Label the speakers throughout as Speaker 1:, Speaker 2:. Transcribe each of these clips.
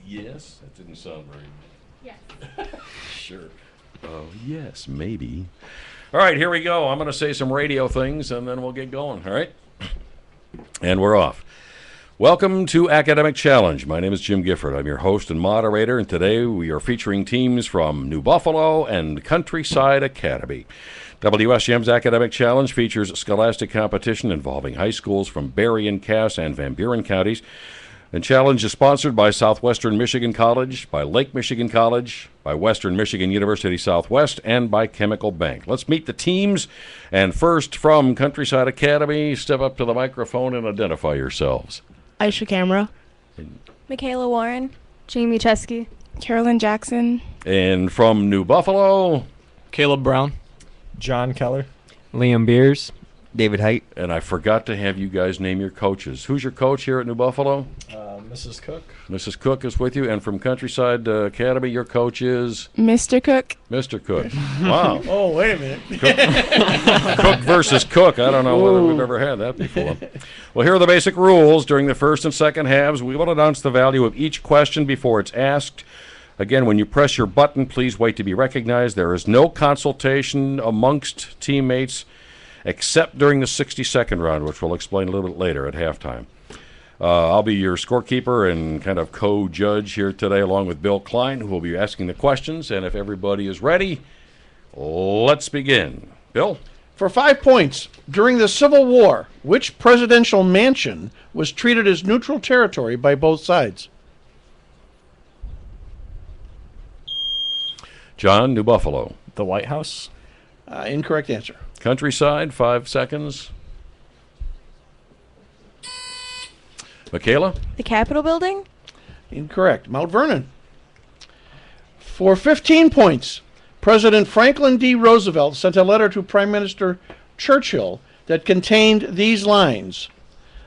Speaker 1: Yes? That didn't sound very...
Speaker 2: Yes.
Speaker 1: Sure. Oh, yes, maybe. All right, here we go. I'm going to say some radio things, and then we'll get going, all right? And we're off. Welcome to Academic Challenge. My name is Jim Gifford. I'm your host and moderator, and today we are featuring teams from New Buffalo and Countryside Academy. WSJM's Academic Challenge features scholastic competition involving high schools from Berrien, Cass, and Van Buren counties. The challenge is sponsored by Southwestern Michigan College, by Lake Michigan College, by Western Michigan University Southwest, and by Chemical Bank. Let's meet the teams. And first, from Countryside Academy, step up to the microphone and identify yourselves.
Speaker 3: Aisha Camera.
Speaker 4: Michaela Warren. Jamie Chesky.
Speaker 3: Carolyn Jackson.
Speaker 1: And from New Buffalo,
Speaker 5: Caleb Brown.
Speaker 6: John Keller.
Speaker 5: Liam Beers.
Speaker 7: David Height.
Speaker 1: and I forgot to have you guys name your coaches. Who's your coach here at New Buffalo?
Speaker 6: Mrs. Cook.
Speaker 1: Mrs. Cook is with you. And from Countryside Academy, your coach is
Speaker 3: Mr. Cook.
Speaker 1: Mr. Cook. Wow.
Speaker 6: Oh, wait a minute.
Speaker 1: Cook versus Cook. I don't know whether we've ever had that before. Well, here are the basic rules. During the first and second halves, we will announce the value of each question before it's asked. Again, when you press your button, please wait to be recognized. There is no consultation amongst teammates except during the 60-second round, which we'll explain a little bit later at halftime. I'll be your scorekeeper and kind of co-judge here today, along with Bill Klein, who will be asking the questions. And if everybody is ready, let's begin. Bill?
Speaker 8: For 5 points, during the Civil War, which presidential mansion was treated as neutral territory by both sides?
Speaker 1: John, New Buffalo.
Speaker 6: The White House.
Speaker 8: Incorrect answer.
Speaker 1: Countryside, 5 seconds. Michaela?
Speaker 4: The Capitol Building.
Speaker 8: Incorrect. Mount Vernon. For 15 points, President Franklin D. Roosevelt sent a letter to Prime Minister Churchill that contained these lines: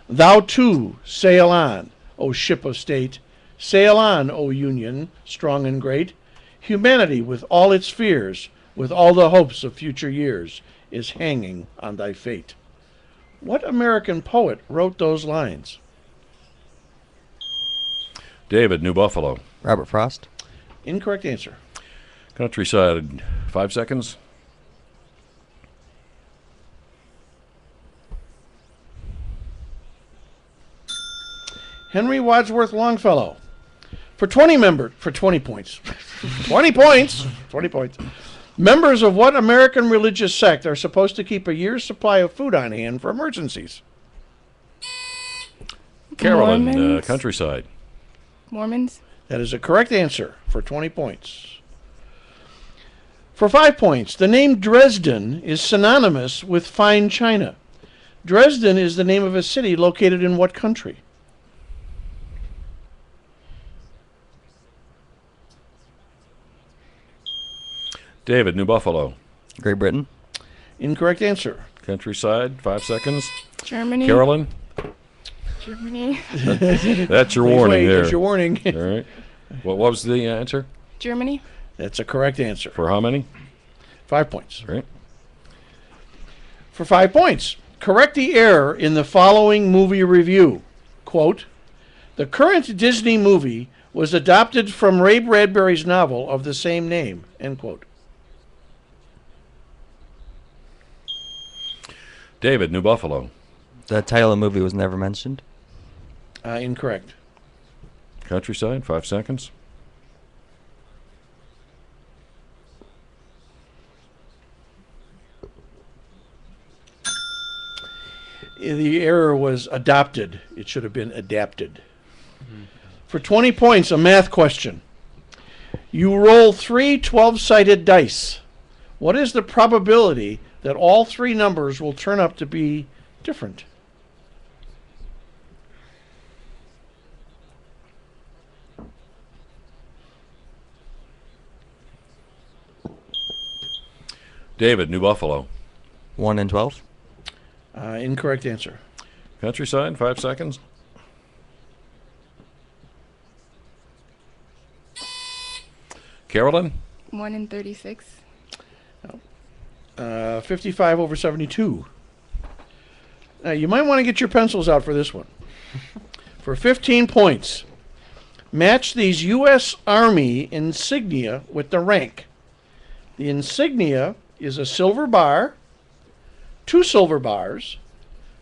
Speaker 8: "Thou too sail on, O ship of state, sail on, O Union, strong and great. Humanity with all its fears, with all the hopes of future years, is hanging on thy fate." What American poet wrote those lines?
Speaker 1: David, New Buffalo.
Speaker 7: Robert Frost.
Speaker 8: Incorrect answer.
Speaker 1: Countryside, 5 seconds.
Speaker 8: Henry Wadsworth Longfellow. For 20 points. 20 points. 20 points. Members of what American religious sect are supposed to keep a year's supply of food on hand for emergencies?
Speaker 1: Carolyn,
Speaker 3: Mormons.
Speaker 1: Countryside.
Speaker 3: Mormons.
Speaker 8: That is a correct answer for 20 points. For 5 points, the name Dresden is synonymous with fine china. Dresden is the name of a city located in what country?
Speaker 1: David, New Buffalo.
Speaker 7: Great Britain.
Speaker 8: Incorrect answer.
Speaker 1: Countryside, 5 seconds.
Speaker 3: Germany.
Speaker 1: Carolyn,
Speaker 3: Germany.
Speaker 1: that's your
Speaker 8: Please
Speaker 1: warning
Speaker 8: wait,
Speaker 1: there.
Speaker 8: That's your warning.
Speaker 1: All right. What was the answer?
Speaker 3: Germany.
Speaker 8: That's a correct answer.
Speaker 1: For how many?
Speaker 8: 5 points.
Speaker 1: All right.
Speaker 8: For 5 points, correct the error in the following movie review. Quote, "The current Disney movie was adapted from Ray Bradbury's novel of the same name." End quote.
Speaker 1: David, New Buffalo.
Speaker 7: The title of the movie was never mentioned.
Speaker 8: Incorrect.
Speaker 1: Countryside, 5 seconds.
Speaker 8: The error was adopted. It should have been adapted. For 20 points, a math question. You roll 3 12-sided dice. What is the probability that all 3 numbers will turn up to be different?
Speaker 1: David, New Buffalo.
Speaker 7: 1 in 12.
Speaker 8: Incorrect answer.
Speaker 1: Countryside, 5 seconds. Carolyn?
Speaker 3: 1 in 36.
Speaker 8: 55 over 72. You might want to get your pencils out for this one. For 15 points, Match these U.S. Army insignia with the rank. The insignia is a silver bar, 2 silver bars,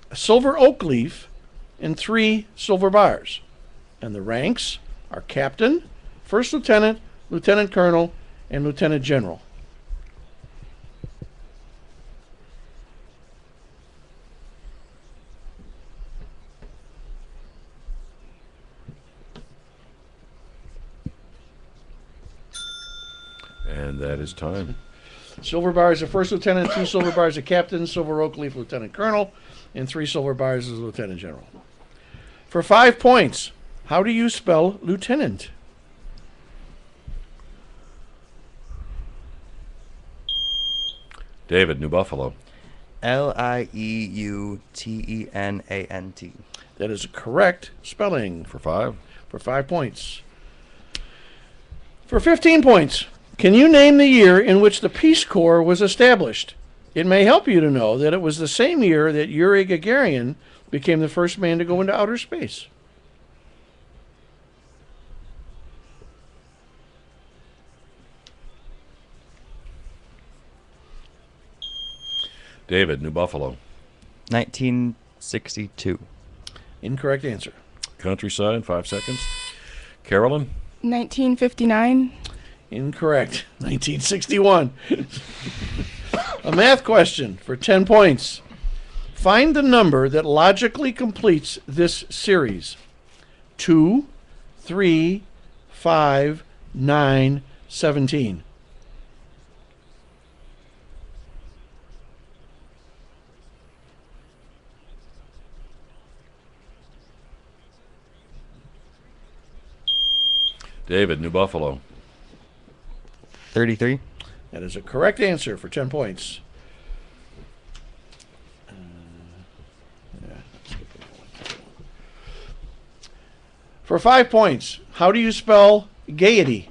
Speaker 8: a silver oak leaf, and 3 silver bars. And the ranks are captain, first lieutenant, lieutenant colonel, and lieutenant general.
Speaker 1: And that is time.
Speaker 8: Silver bars are first lieutenant, 2 silver bars are captain, silver oak leaf lieutenant colonel, and 3 silver bars is lieutenant general. For 5 points, how do you spell lieutenant?
Speaker 1: David, New Buffalo.
Speaker 7: Lieutenant.
Speaker 8: That is a correct spelling
Speaker 1: For 5.
Speaker 8: for 5 points. For 15 points, can you name the year in which the Peace Corps was established? It may help you to know that it was the same year that Yuri Gagarin became the first man to go into outer space.
Speaker 1: David, New Buffalo.
Speaker 7: 1962.
Speaker 8: Incorrect answer.
Speaker 1: Countryside, 5 seconds. Carolyn.
Speaker 3: 1959.
Speaker 8: Incorrect. 1961. A math question for 10 points. Find the number that logically completes this series. 2, 3, 5, 9, 17.
Speaker 1: David, New Buffalo.
Speaker 7: 33.
Speaker 8: That is a correct answer for 10 points. For 5 points, how do you spell gaiety?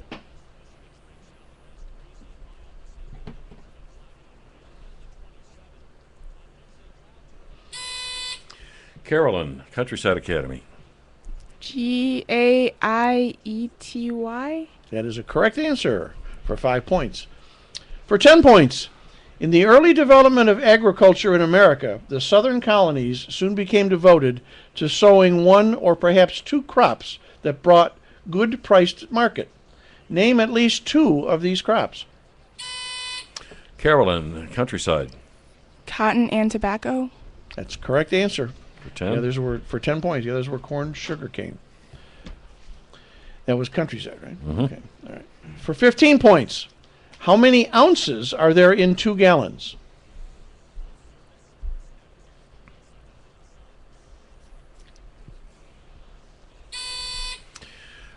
Speaker 1: Carolyn, Countryside Academy.
Speaker 3: Gaiety.
Speaker 8: That is a correct answer for 5 points. For 10 points, in the early development of agriculture in America, the southern colonies soon became devoted to sowing 1 or perhaps 2 crops that brought good priced market. Name at least 2 of these crops.
Speaker 1: Carolyn, Countryside.
Speaker 3: Cotton and tobacco.
Speaker 8: That's a correct answer.
Speaker 1: For 10.
Speaker 8: The others were for 10 points. The others were corn, sugar cane. That was countryside, right?
Speaker 1: Mhm.
Speaker 8: Okay. All right. For 15 points, how many ounces are there in 2 gallons?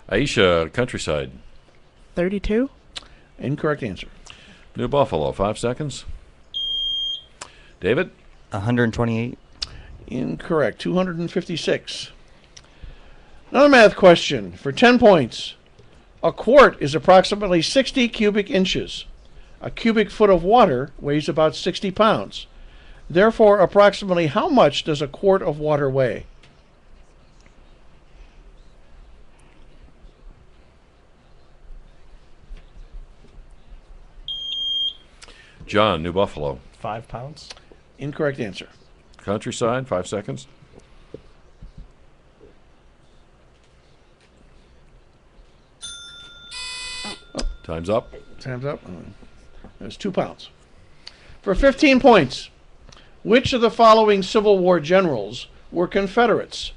Speaker 1: Aisha, Countryside.
Speaker 3: 32.
Speaker 8: Incorrect answer.
Speaker 1: New Buffalo, 5 seconds. David.
Speaker 7: 128.
Speaker 8: Incorrect. 256. Another math question for 10 points. A quart is approximately 60 cubic inches. A cubic foot of water weighs about 60 pounds. Therefore, approximately how much does a quart of water weigh?
Speaker 1: John, New Buffalo.
Speaker 6: 5 pounds.
Speaker 8: Incorrect answer.
Speaker 1: Countryside, 5 seconds. Time's up.
Speaker 8: Time's up. That's 2 pounds. For 15 points, which of the following Civil War generals were Confederates?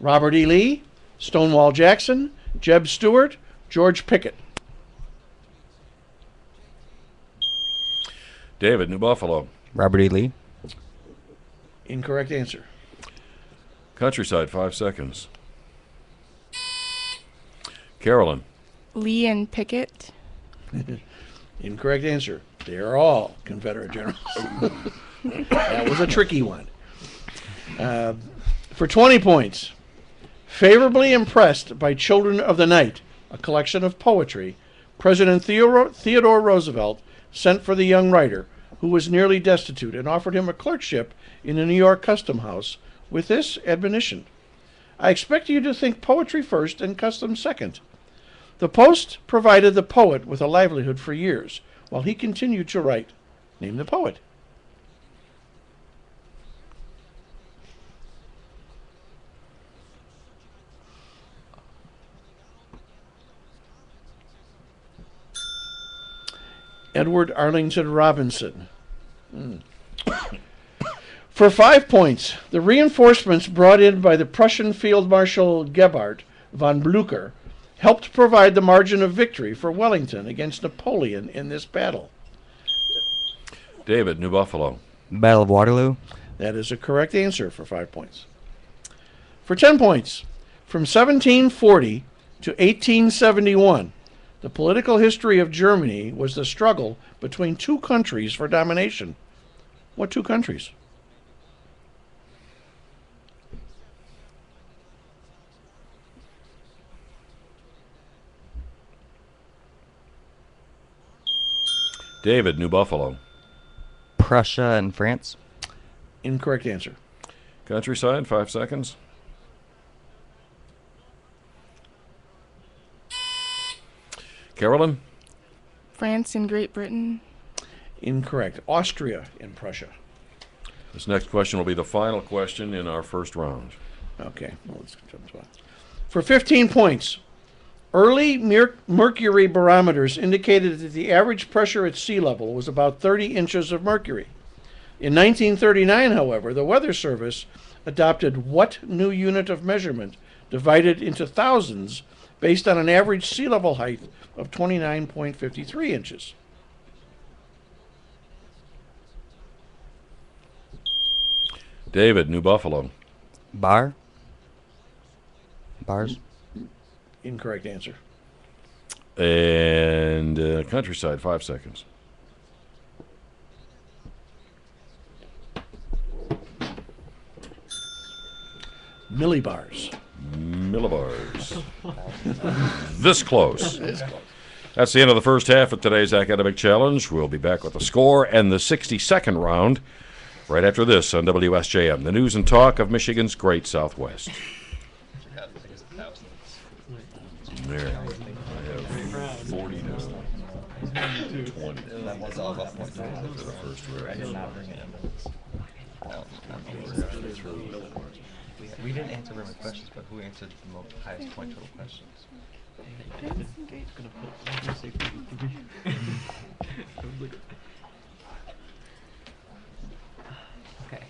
Speaker 8: Robert E. Lee, Stonewall Jackson, Jeb Stuart, George Pickett.
Speaker 1: David, New Buffalo.
Speaker 7: Robert E. Lee.
Speaker 8: Incorrect answer.
Speaker 1: Countryside, 5 seconds. Carolyn.
Speaker 3: Lee and Pickett.
Speaker 8: Incorrect answer. They are all Confederate generals. That was a tricky one. For 20 points, favorably impressed by Children of the Night, a collection of poetry, President Theodore Roosevelt sent for the young writer, who was nearly destitute, and offered him a clerkship in a New York custom house with this admonition: I expect you to think poetry first and custom second. The Post provided the poet with a livelihood for years, while he continued to write. Name the poet. Edward Arlington Robinson. For 5 points, the reinforcements brought in by the Prussian Field Marshal Gebhard von Blücher helped provide the margin of victory for Wellington against Napoleon in this battle.
Speaker 1: David, New Buffalo.
Speaker 7: Battle of Waterloo.
Speaker 8: That is a correct answer for 5 points. For 10 points, from 1740 to 1871, the political history of Germany was the struggle between two countries for domination. What two countries?
Speaker 1: David, New Buffalo.
Speaker 7: Prussia and France.
Speaker 8: Incorrect answer.
Speaker 1: Countryside, 5 seconds. Carolyn?
Speaker 3: France and Great Britain.
Speaker 8: Incorrect. Austria and Prussia.
Speaker 1: This next question will be the final question in our first round.
Speaker 8: Okay, well, let's jump to it. For 15 points, early mercury barometers indicated that the average pressure at sea level was about 30 inches of mercury. In 1939, however, the Weather Service adopted what new unit of measurement divided into thousands based on an average sea level height of 29.53 inches?
Speaker 1: David, New Buffalo.
Speaker 7: Bar. Bars.
Speaker 8: Incorrect answer.
Speaker 1: And Countryside, 5 seconds.
Speaker 8: Millibars.
Speaker 1: Millibars. This close. That's the end of the first half of today's academic challenge. We'll be back with the score and the 62nd round right after this on WSJM, the news and talk of Michigan's Great Southwest. There. I have 40 to 20.
Speaker 7: That was all about
Speaker 1: For the first round.
Speaker 7: We didn't answer very many questions, but who answered the most highest point total questions?
Speaker 5: Okay.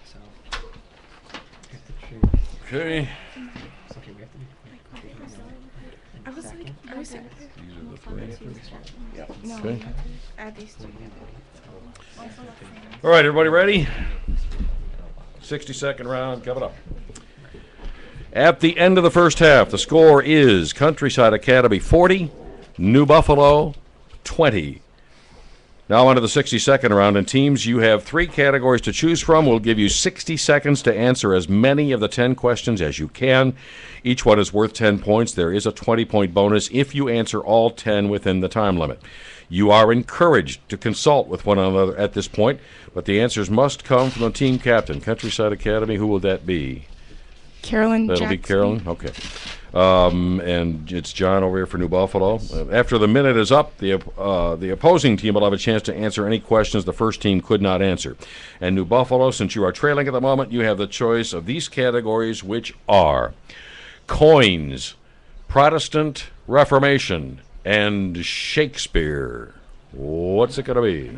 Speaker 5: So.
Speaker 1: Okay.
Speaker 3: I was
Speaker 1: These are the three.
Speaker 3: no.
Speaker 1: Okay.
Speaker 3: Add these two.
Speaker 1: All right, everybody ready? 60-second round coming up. At the end of the first half, the score is Countryside Academy 40, New Buffalo 20. Now on to the 60-second round. In teams, you have 3 categories to choose from. We'll give you 60 seconds to answer as many of the 10 questions as you can. Each one is worth 10 points. There is a 20-point bonus if you answer all 10 within the time limit. You are encouraged to consult with one another at this point, but the answers must come from the team captain. Countryside Academy, who will that be?
Speaker 3: Carolyn
Speaker 1: That'll
Speaker 3: Jackson.
Speaker 1: be Carolyn? Okay. And it's John over here for New Buffalo. After the minute is up, the opposing team will have a chance to answer any questions the first team could not answer. And New Buffalo, since you are trailing at the moment, you have the choice of these categories, which are coins, Protestant Reformation, and Shakespeare. What's it going to be?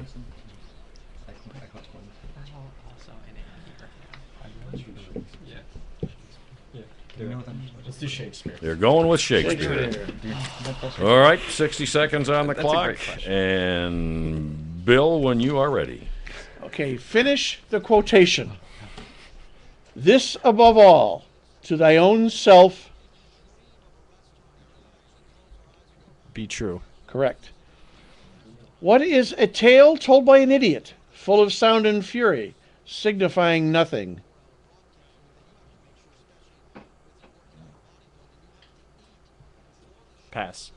Speaker 6: Let's do Shakespeare.
Speaker 1: They're going with Shakespeare. All right, 60 seconds on the
Speaker 7: That's a
Speaker 1: clock.
Speaker 7: great question.
Speaker 1: And Bill, when you are ready.
Speaker 8: Okay, finish the quotation. This above all, to thy own self.
Speaker 6: Be true.
Speaker 8: Correct. What is a tale told by an idiot, full of sound and fury, signifying nothing?
Speaker 6: Pass.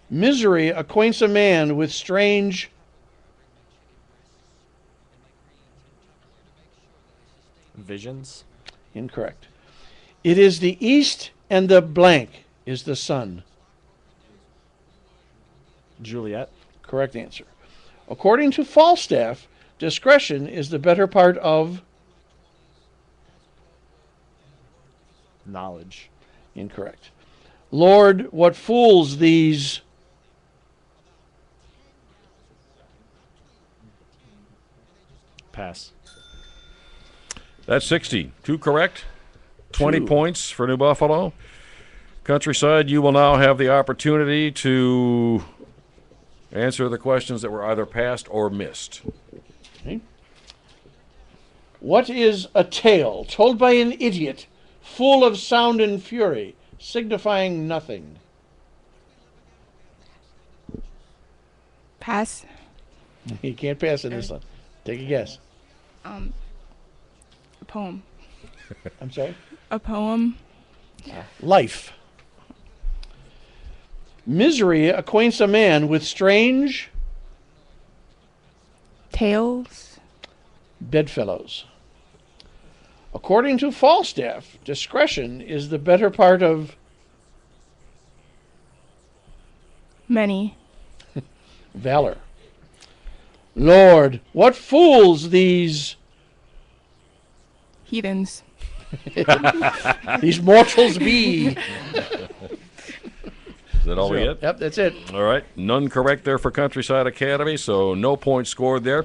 Speaker 8: Misery acquaints a man with strange.
Speaker 6: Visions.
Speaker 8: Incorrect. It is the east and the blank is the sun.
Speaker 6: Juliet.
Speaker 8: Correct answer. According to Falstaff, discretion is the better part of
Speaker 6: Knowledge.
Speaker 8: incorrect. Lord, what fools these
Speaker 6: Pass.
Speaker 1: That's 60. Two correct. 20
Speaker 8: Two.
Speaker 1: points for New Buffalo. Countryside, you will now have the opportunity to answer the questions that were either passed or missed.
Speaker 8: What is a tale told by an idiot, full of sound and fury, signifying nothing?
Speaker 3: Pass.
Speaker 8: You can't pass in this one. Take a guess.
Speaker 3: A poem.
Speaker 8: I'm sorry?
Speaker 3: A poem.
Speaker 8: Life. Misery acquaints a man with strange
Speaker 3: Tales.
Speaker 8: bedfellows. According to Falstaff, discretion is the better part of
Speaker 3: Many.
Speaker 8: valor. Lord, what fools these
Speaker 3: Heathens.
Speaker 8: these mortals be.
Speaker 1: Is that all we get?
Speaker 8: Yep, that's it.
Speaker 1: All right. None correct there for Countryside Academy, so no points scored there.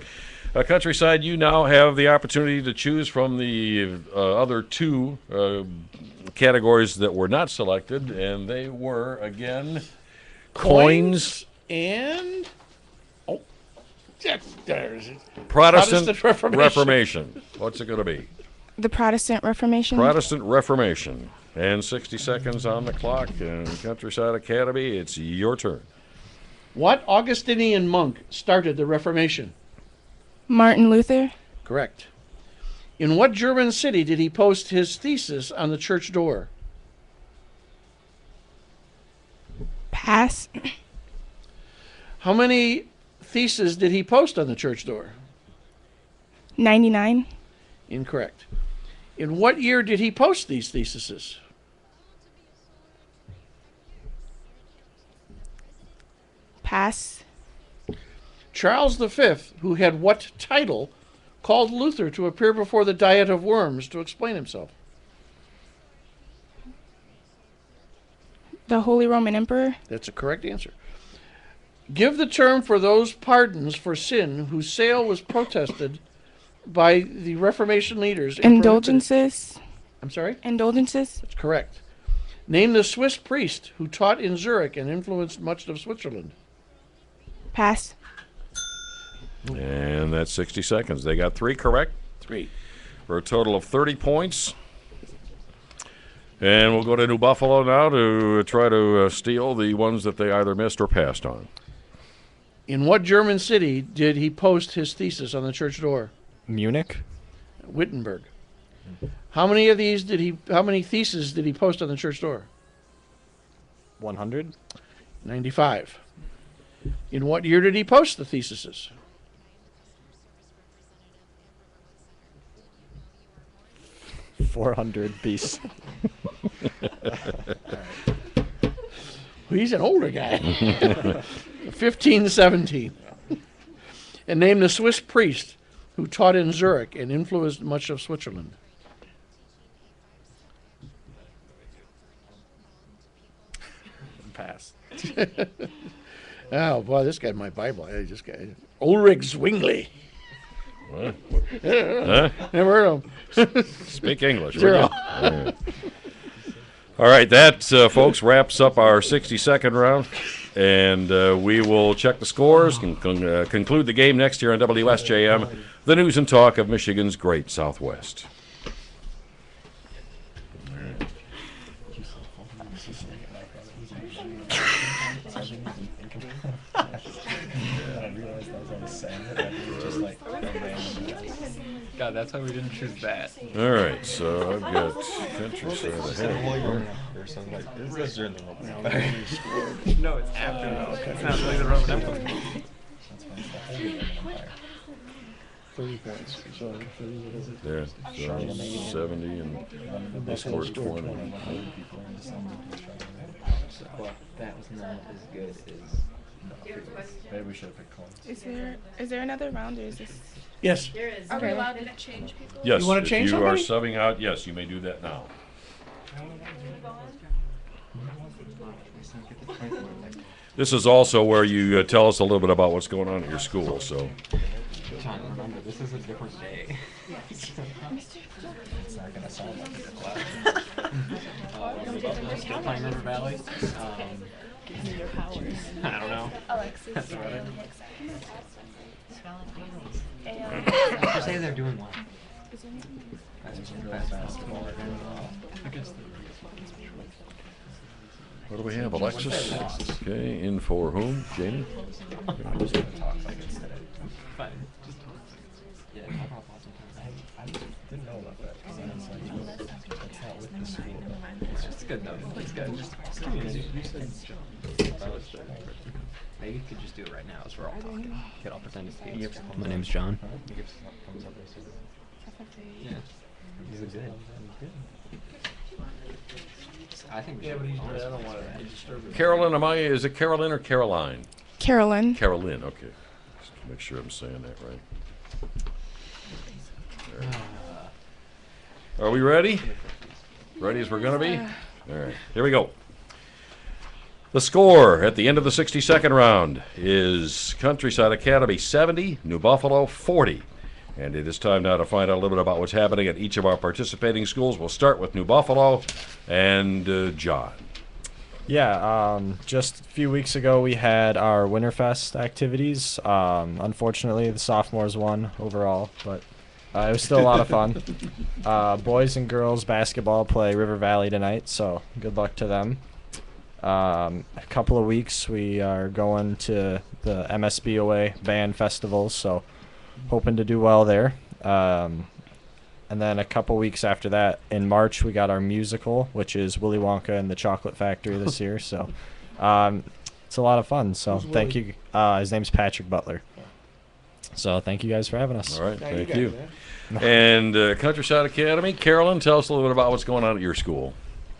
Speaker 1: Countryside, you now have the opportunity to choose from the other two categories that were not selected, and they were, again, coins,
Speaker 8: And there's it.
Speaker 1: Protestant
Speaker 8: Protestant
Speaker 1: Reformation. What's it going to be?
Speaker 3: The Protestant Reformation.
Speaker 1: Protestant Reformation. And 60 seconds on the clock. And Countryside Academy, it's your turn.
Speaker 8: What Augustinian monk started the Reformation?
Speaker 3: Martin Luther.
Speaker 8: Correct. In what German city did he post his thesis on the church door?
Speaker 3: Pass.
Speaker 8: How many theses did he post on the church door?
Speaker 3: 99.
Speaker 8: Incorrect. In what year did he post these theses?
Speaker 3: Pass.
Speaker 8: Charles V, who had what title, called Luther to appear before the Diet of Worms to explain himself?
Speaker 3: The Holy Roman Emperor.
Speaker 8: That's a correct answer. Give the term for those pardons for sin whose sale was protested by the Reformation leaders. and prohibited.
Speaker 3: Indulgences.
Speaker 8: I'm sorry?
Speaker 3: Indulgences.
Speaker 8: That's correct. Name the Swiss priest who taught in Zurich and influenced much of Switzerland.
Speaker 3: Pass.
Speaker 1: And that's 60 seconds. They got 3 correct
Speaker 8: 3.
Speaker 1: for a total of 30 points. And we'll go to New Buffalo now to try to steal the ones that they either missed or passed on.
Speaker 8: In what German city did he post his thesis on the church door?
Speaker 6: Munich.
Speaker 8: Wittenberg. How many theses did he post on the church door?
Speaker 6: 100.
Speaker 8: 95. In what year did he post the theses?
Speaker 6: $400 piece.
Speaker 8: Well, he's an older guy. 1517. And name the Swiss priest who taught in Zurich and influenced much of Switzerland.
Speaker 6: Pass.
Speaker 8: Oh, boy, this guy in my Bible. This guy. Ulrich Zwingli.
Speaker 1: Huh?
Speaker 8: Never heard of him.
Speaker 1: Speak English. would
Speaker 8: 0.
Speaker 1: you? Yeah. All right, that, folks, wraps up our 60-second round. And we will check the scores and conclude the game next year on WSJM, the news and talk of Michigan's great Southwest.
Speaker 5: God, that's why we didn't choose that.
Speaker 1: All right, so I've got Countryside ahead.
Speaker 7: Lawyer or something like this. It says during the Roman Empire.
Speaker 5: No, it's after. It's not really the Roman Empire.
Speaker 8: 30 points. So
Speaker 1: There, so 70, and they scored 20.
Speaker 5: But that was not as good as.
Speaker 6: Maybe we should have picked coins.
Speaker 3: Is there another round or is this?
Speaker 8: yes.
Speaker 2: Are we allowed to change people?
Speaker 1: Yes,
Speaker 8: You wanna
Speaker 1: if
Speaker 8: change
Speaker 1: you
Speaker 8: somebody?
Speaker 1: are subbing out, yes, you may do that now. This is also where you tell us a little bit about what's going on at your school, so.
Speaker 5: John, remember, this is a different day.
Speaker 7: It's not gonna sound like it class.
Speaker 5: Still playing River Valley. I don't know.
Speaker 2: Alexis.
Speaker 5: Just say they're doing well.
Speaker 1: What do we have, Alexis? Okay, in for whom? Jamie?
Speaker 7: I'm just gonna talk like instead of.
Speaker 5: Fine. Just yeah, talk about Boston Times.
Speaker 7: I didn't know about that because I was like, that's not with the school.
Speaker 5: It's just good though. It's good. Just community. Maybe you could just do it right now as we're all talking. Get all pretend to speak. My name's John.
Speaker 7: He gives thumbs up basically.
Speaker 5: Yeah. He's a good. I think we should. I don't want to disturb it.
Speaker 1: Carolyn, is it Carolyn or Caroline?
Speaker 3: Carolyn.
Speaker 1: Carolyn, okay. Just to make sure I'm saying that right. There. Are we ready? Ready as we're going to be? All right, here we go. The score at the end of the 62nd round is Countryside Academy 70, New Buffalo 40. And it is time now to find out a little bit about what's happening at each of our participating schools. We'll start with New Buffalo and John.
Speaker 6: Yeah, just a few weeks ago we had our Winterfest activities. Unfortunately, the sophomores won overall, but it was still a lot of fun. Boys and girls basketball play River Valley tonight, so good luck to them. A couple of weeks we are going to the MSBOA band festivals, so hoping to do well there. And then a couple weeks after that, in March, we got our musical, which is Willy Wonka and the Chocolate Factory this year. So it's a lot of fun. So thank you. His name's Patrick Butler. So thank you guys for having us.
Speaker 1: All right,
Speaker 8: Now
Speaker 1: thank
Speaker 8: got
Speaker 1: you.
Speaker 8: it,
Speaker 1: And Countryside Academy, Carolyn, tell us a little bit about what's going on at your school.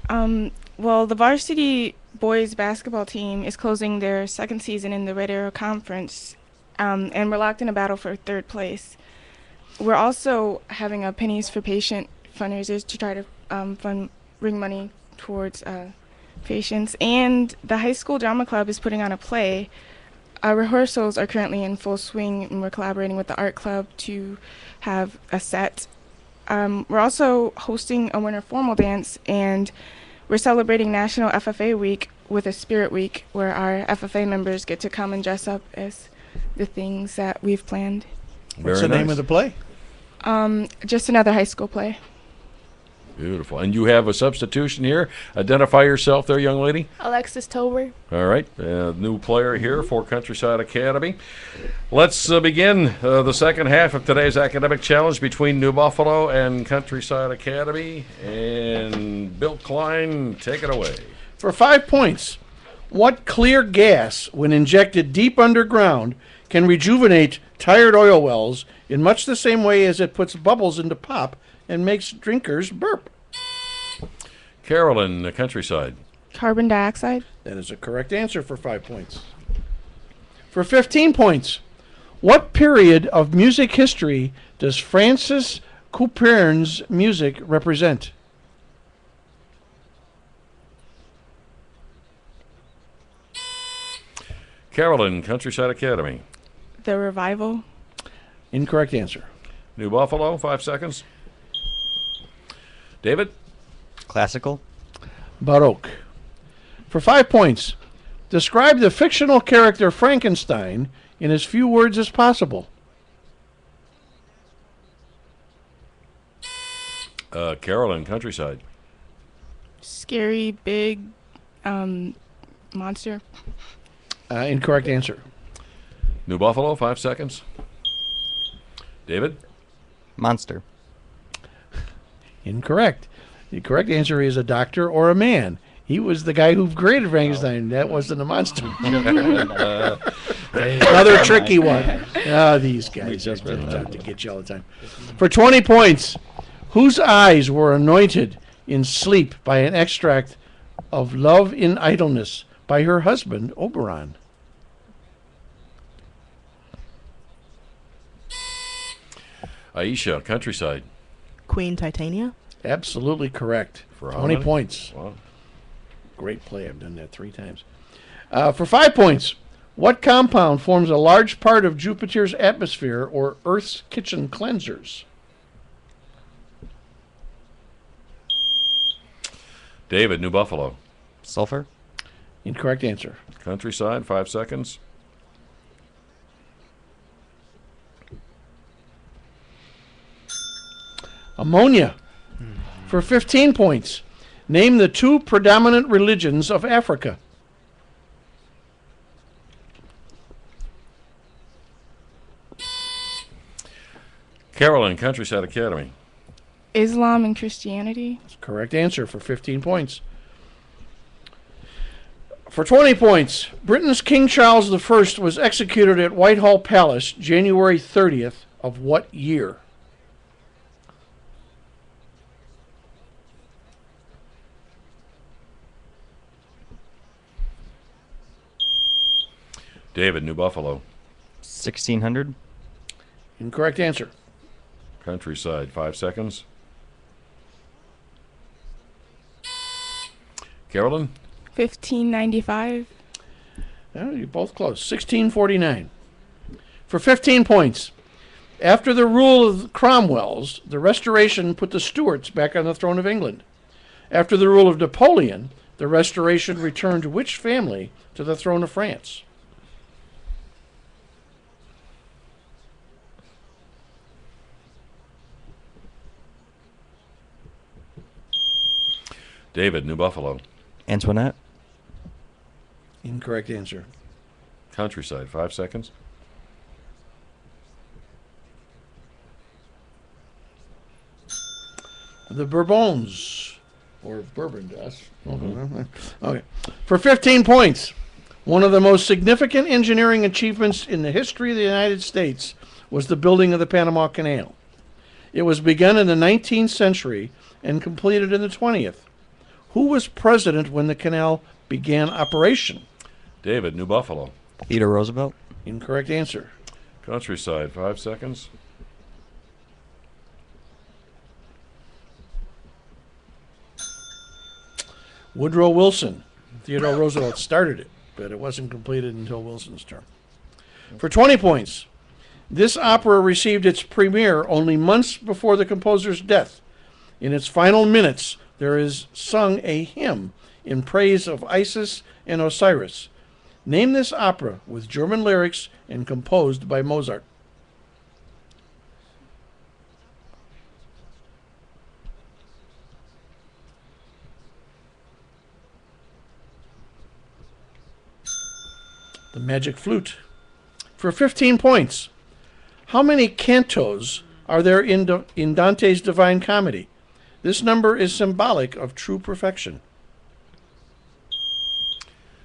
Speaker 3: Well, the varsity boys basketball team is closing their second season in the Red Arrow Conference, and we're locked in a battle for third place. We're also having a Pennies for Patient fundraisers to try to bring money towards patients. And the high school drama club is putting on a play. Our rehearsals are currently in full swing, and we're collaborating with the art club to have a set. We're also hosting a winter formal dance, and we're celebrating National FFA Week with a Spirit Week, where our FFA members get to come and dress up as the things that we've planned.
Speaker 8: What's the name of the play?
Speaker 3: Just another high school play.
Speaker 1: Beautiful. And you have a substitution here. Identify yourself there, young lady.
Speaker 4: Alexis Tober.
Speaker 1: All right, new player here for Countryside Academy. Let's begin the second half of today's academic challenge between New Buffalo and Countryside Academy. And Bill Klein, take it away.
Speaker 8: For 5 points, what clear gas, when injected deep underground, can rejuvenate tired oil wells in much the same way as it puts bubbles into pop and makes drinkers burp?
Speaker 1: Carolyn, Countryside.
Speaker 3: Carbon dioxide.
Speaker 8: That is a correct answer for 5 points. For 15 points, what period of music history does Francis Coupern's music represent?
Speaker 1: Carolyn, Countryside Academy.
Speaker 3: The revival.
Speaker 8: Incorrect answer.
Speaker 1: New Buffalo, 5 seconds. David?
Speaker 7: Classical.
Speaker 8: Baroque. For 5 points, describe the fictional character Frankenstein in as few words as possible.
Speaker 1: Carolyn, Countryside.
Speaker 3: Scary, big monster.
Speaker 8: Incorrect answer.
Speaker 1: New Buffalo, 5 seconds. David?
Speaker 7: Monster.
Speaker 8: Incorrect. The correct answer is a doctor or a man. He was the guy who created Frankenstein. That wasn't a monster. Another tricky one. Ah, these guys
Speaker 1: just
Speaker 8: are
Speaker 1: read
Speaker 8: out to get you all the time. For 20 points, whose eyes were anointed in sleep by an extract of love in idleness by her husband, Oberon?
Speaker 1: Aisha, Countryside.
Speaker 9: Queen Titania.
Speaker 8: Absolutely correct.
Speaker 1: For how
Speaker 8: 20
Speaker 1: many?
Speaker 8: points.
Speaker 1: Wow.
Speaker 8: Great play. I've done that 3 times. For 5 points, what compound forms a large part of Jupiter's atmosphere or Earth's kitchen cleansers?
Speaker 1: David, New Buffalo.
Speaker 5: Sulfur.
Speaker 8: Incorrect answer.
Speaker 1: Countryside, 5 seconds.
Speaker 8: Ammonia. For 15 points, name the 2 predominant religions of Africa.
Speaker 1: Carolyn, Countryside Academy.
Speaker 3: Islam and Christianity.
Speaker 8: Correct answer for 15 points. For 20 points, Britain's King Charles I was executed at Whitehall Palace January 30th of what year?
Speaker 1: David, New Buffalo.
Speaker 5: 1600.
Speaker 8: Incorrect answer.
Speaker 1: Countryside, 5 seconds. Carolyn?
Speaker 3: 1595.
Speaker 8: Oh, you're both close. 1649. For 15 points, after the rule of the Cromwells, the Restoration put the Stuarts back on the throne of England. After the rule of Napoleon, the Restoration returned which family to the throne of France?
Speaker 1: David, New Buffalo.
Speaker 5: Antoinette.
Speaker 8: Incorrect answer.
Speaker 1: Countryside, 5 seconds.
Speaker 8: The Bourbons, or Bourbon to us. Okay. For 15 points, one of the most significant engineering achievements in the history of the United States was the building of the Panama Canal. It was begun in the 19th century and completed in the 20th. Who was president when the canal began operation?
Speaker 1: David, New Buffalo.
Speaker 5: Theodore Roosevelt.
Speaker 8: Incorrect answer.
Speaker 1: Countryside, 5 seconds.
Speaker 8: Woodrow Wilson. Theodore Roosevelt started it, but it wasn't completed until Wilson's term. For 20 points, this opera received its premiere only months before the composer's death. In its final minutes, there is sung a hymn in praise of Isis and Osiris. Name this opera with German lyrics and composed by Mozart. The Magic Flute. For 15 points, how many cantos are there in Dante's Divine Comedy? This number is symbolic of true perfection.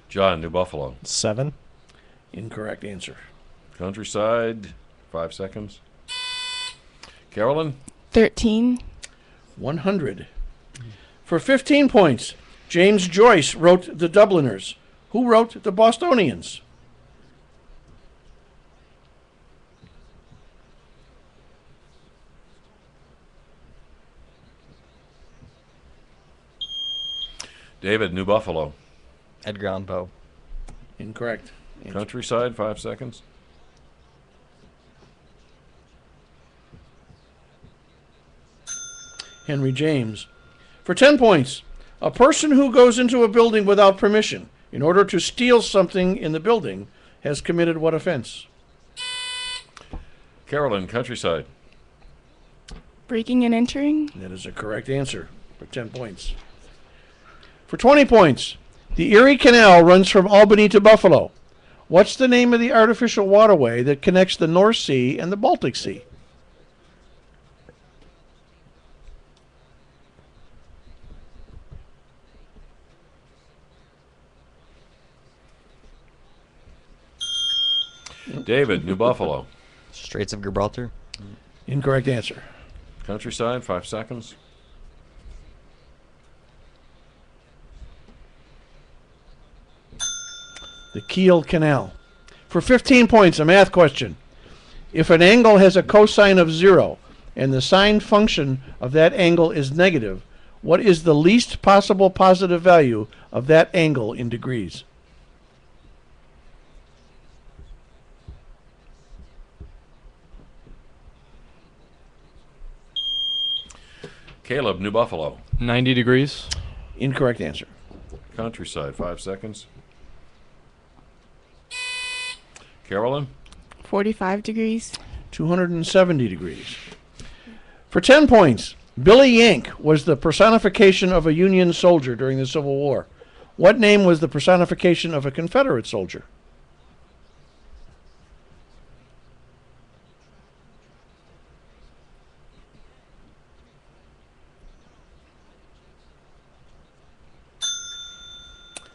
Speaker 1: John, New Buffalo.
Speaker 6: 7.
Speaker 8: Incorrect answer.
Speaker 1: Countryside, 5 seconds. Carolyn?
Speaker 3: 13.
Speaker 8: 100. For 15 points, James Joyce wrote The Dubliners. Who wrote The Bostonians?
Speaker 1: David, New Buffalo.
Speaker 5: Edgar Allan Poe.
Speaker 8: Incorrect.
Speaker 1: Countryside, 5 seconds.
Speaker 8: Henry James. For 10 points, a person who goes into a building without permission in order to steal something in the building has committed what offense?
Speaker 1: Carolyn, Countryside.
Speaker 3: Breaking and entering.
Speaker 8: That is a correct answer for 10 points. For 20 points, the Erie Canal runs from Albany to Buffalo. What's the name of the artificial waterway that connects the North Sea and the Baltic Sea?
Speaker 1: David, New Buffalo.
Speaker 5: Straits of Gibraltar.
Speaker 8: Incorrect answer.
Speaker 1: Countryside, 5 seconds.
Speaker 8: The Kiel Canal. For 15 points, a math question. If an angle has a cosine of 0 and the sine function of that angle is negative, what is the least possible positive value of that angle in degrees?
Speaker 1: Caleb, New Buffalo.
Speaker 6: 90 degrees.
Speaker 8: Incorrect answer.
Speaker 1: Countryside, 5 seconds. Carolyn?
Speaker 3: 45 degrees.
Speaker 8: 270 degrees. For 10 points, Billy Yank was the personification of a Union soldier during the Civil War. What name was the personification of a Confederate soldier?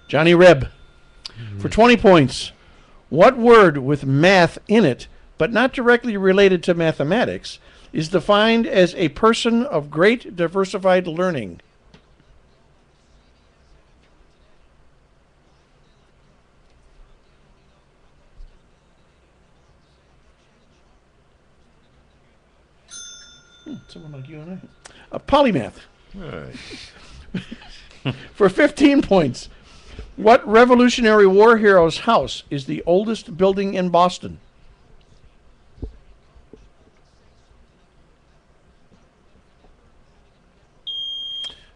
Speaker 8: Johnny Reb. For 20 points, what word with math in it, but not directly related to mathematics, is defined as a person of great diversified learning? Someone like you and I. A polymath.
Speaker 1: All right.
Speaker 8: For 15 points, what Revolutionary War hero's house is the oldest building in Boston?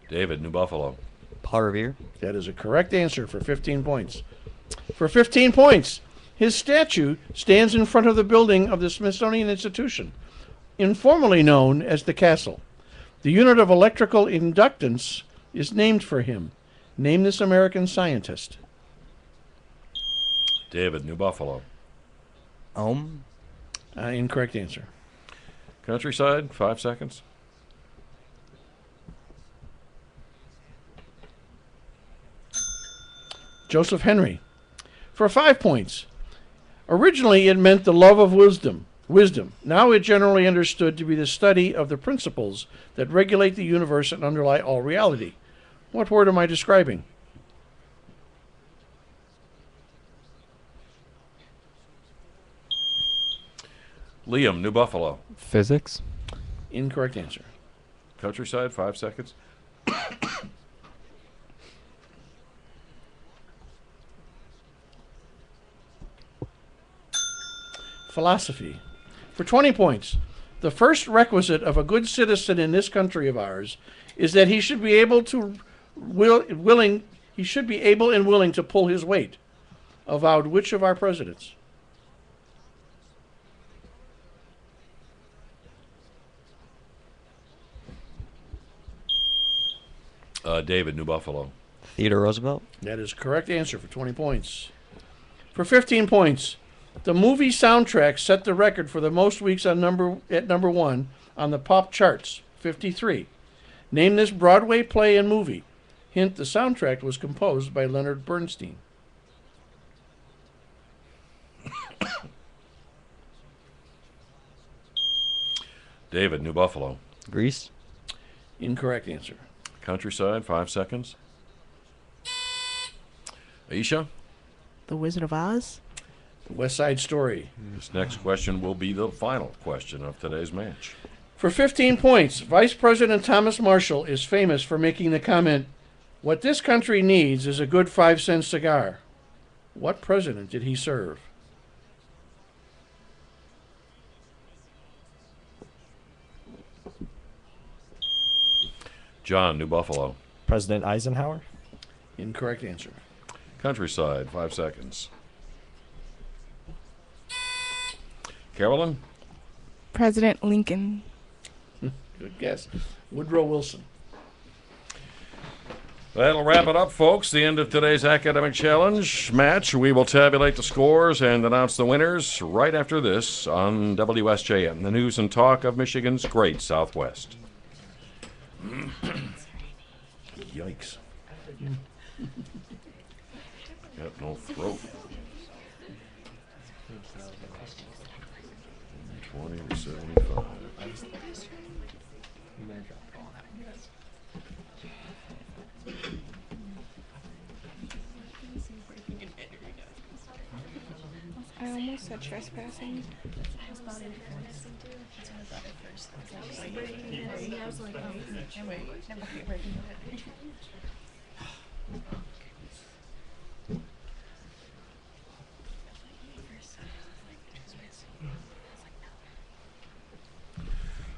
Speaker 1: David, New Buffalo.
Speaker 5: Paul Revere.
Speaker 8: That is a correct answer for 15 points. For 15 points, his statue stands in front of the building of the Smithsonian Institution, informally known as the Castle. The unit of electrical inductance is named for him. Name this American scientist.
Speaker 1: David, New Buffalo.
Speaker 5: Ohm.
Speaker 8: Incorrect answer.
Speaker 1: Countryside, 5 seconds.
Speaker 8: Joseph Henry. For 5 points. Originally, it meant the love of wisdom. Now it generally understood to be the study of the principles that regulate the universe and underlie all reality. What word am I describing?
Speaker 1: Liam, New Buffalo.
Speaker 6: Physics.
Speaker 8: Incorrect answer.
Speaker 1: Countryside, 5 seconds.
Speaker 8: Philosophy. For 20 points, the first requisite of a good citizen in this country of ours is that he should be able and willing to pull his weight. Avowed which of our presidents?
Speaker 1: David, New Buffalo.
Speaker 5: Theodore Roosevelt.
Speaker 8: That is correct answer for 20 points. For 15 points, the movie soundtrack set the record for the most weeks at number 1 on the pop charts, 53. Name this Broadway play and movie. Hint, the soundtrack was composed by Leonard Bernstein.
Speaker 1: David, New Buffalo.
Speaker 5: Greece.
Speaker 8: Incorrect answer.
Speaker 1: Countryside, 5 seconds. Aisha?
Speaker 9: The Wizard of Oz.
Speaker 8: The West Side Story.
Speaker 1: This next question will be the final question of today's match.
Speaker 8: For 15 points, Vice President Thomas Marshall is famous for making the comment, "What this country needs is a good 5-cent cigar." What president did he serve?
Speaker 1: John, New Buffalo.
Speaker 6: President Eisenhower.
Speaker 8: Incorrect answer.
Speaker 1: Countryside, 5 seconds. Carolyn?
Speaker 3: President Lincoln.
Speaker 8: Good guess. Woodrow Wilson.
Speaker 1: That'll wrap it up, folks. The end of today's Academic Challenge match. We will tabulate the scores and announce the winners right after this on WSJM, the news and talk of Michigan's great Southwest. Yikes. Got no throat. 20 to 75.
Speaker 5: You may have dropped the ball on that one.
Speaker 3: I almost said trespassing.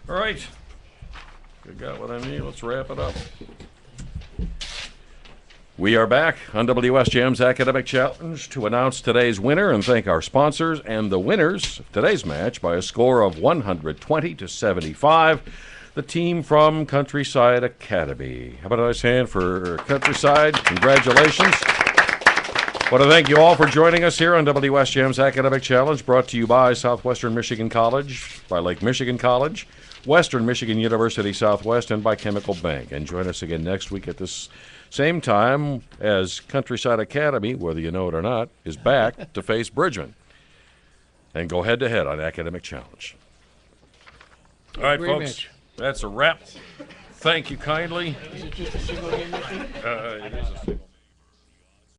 Speaker 1: All right. I got what I need. Let's wrap it up. We are back on WSJM's Academic Challenge to announce today's winner and thank our sponsors and the winners of today's match by a score of 120 to 75. The team from Countryside Academy. How about a nice hand for Countryside? Congratulations. Want to thank you all for joining us here on WSJM's Academic Challenge, brought to you by Southwestern Michigan College, by Lake Michigan College, Western Michigan University Southwest, and by Chemical Bank. And join us again next week at this same time as Countryside Academy, whether you know it or not, is back to face Bridgman and go head-to-head on Academic Challenge. All right,
Speaker 8: Great
Speaker 1: folks,
Speaker 8: match.
Speaker 1: that's a wrap. Thank you kindly.
Speaker 8: Is it just a single game?
Speaker 1: It is a single.